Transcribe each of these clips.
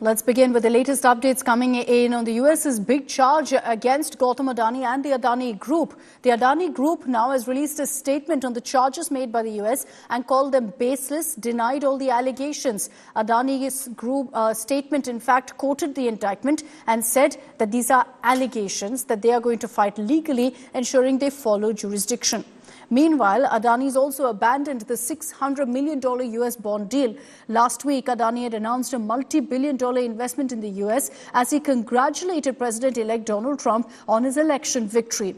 Let's begin with the latest updates coming in on the US's big charge against Gautam Adani and the Adani Group. The Adani Group now has released a statement on the charges made by the US and called them baseless, denied all the allegations. Adani's group statement, in fact, quoted the indictment and said that these are allegations, that they are going to fight legally, ensuring they follow jurisdiction. Meanwhile, Adani's also abandoned the $600 million US bond deal. Last week, Adani had announced a multi-billion-dollar investment in the US as he congratulated President-elect Donald Trump on his election victory.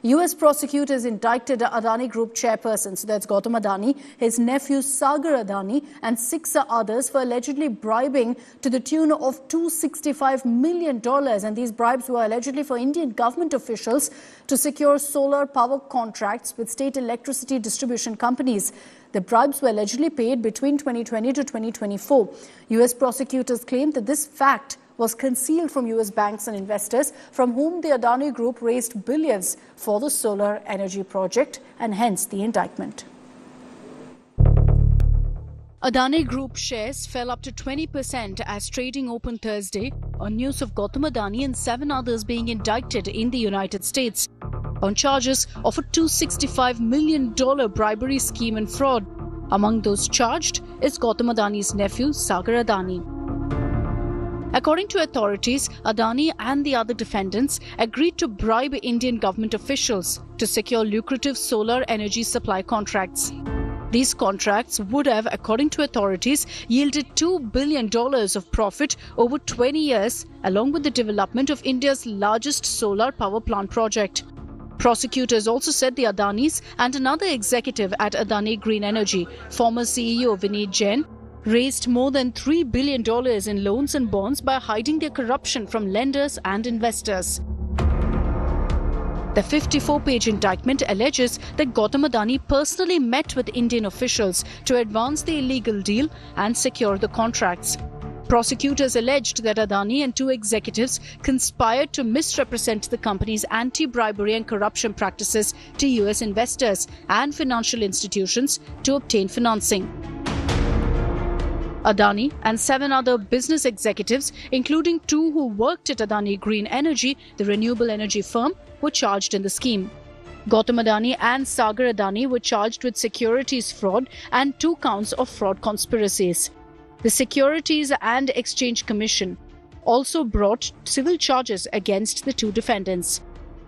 US prosecutors indicted Adani Group chairperson, so that's Gautam Adani, his nephew Sagar Adani, and 6 others for allegedly bribing to the tune of $265 million. And these bribes were allegedly for Indian government officials to secure solar power contracts with state electricity distribution companies. The bribes were allegedly paid between 2020 to 2024. US prosecutors claimed that this fact was concealed from US banks and investors from whom the Adani Group raised billions for the solar energy project, and hence the indictment. Adani Group shares fell up to 20% as trading opened Thursday on news of Gautam Adani and 7 others being indicted in the United States on charges of a $265 million bribery scheme and fraud. Among those charged is Gautam Adani's nephew Sagar Adani. According to authorities, Adani and the other defendants agreed to bribe Indian government officials to secure lucrative solar energy supply contracts. These contracts would have, according to authorities, yielded $2 billion of profit over 20 years, along with the development of India's largest solar power plant project. Prosecutors also said the Adanis and another executive at Adani Green Energy, former CEO Vineet Jain, raised more than $3 billion in loans and bonds by hiding their corruption from lenders and investors. The 54-page indictment alleges that Gautam Adani personally met with Indian officials to advance the illegal deal and secure the contracts. Prosecutors alleged that Adani and 2 executives conspired to misrepresent the company's anti-bribery and corruption practices to US investors and financial institutions to obtain financing. Adani and 7 other business executives, including 2 who worked at Adani Green Energy, the renewable energy firm, were charged in the scheme. Gautam Adani and Sagar Adani were charged with securities fraud and 2 counts of fraud conspiracies. The Securities and Exchange Commission also brought civil charges against the 2 defendants.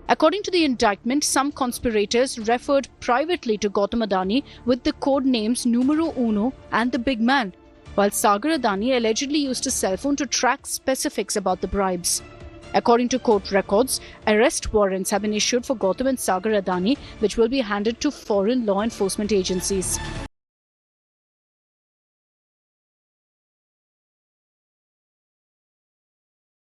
According to the indictment, some conspirators referred privately to Gautam Adani with the code names Numero Uno and the Big Man, while Sagar Adani allegedly used a cell phone to track specifics about the bribes. According to court records, arrest warrants have been issued for Gautam and Sagar Adani, which will be handed to foreign law enforcement agencies.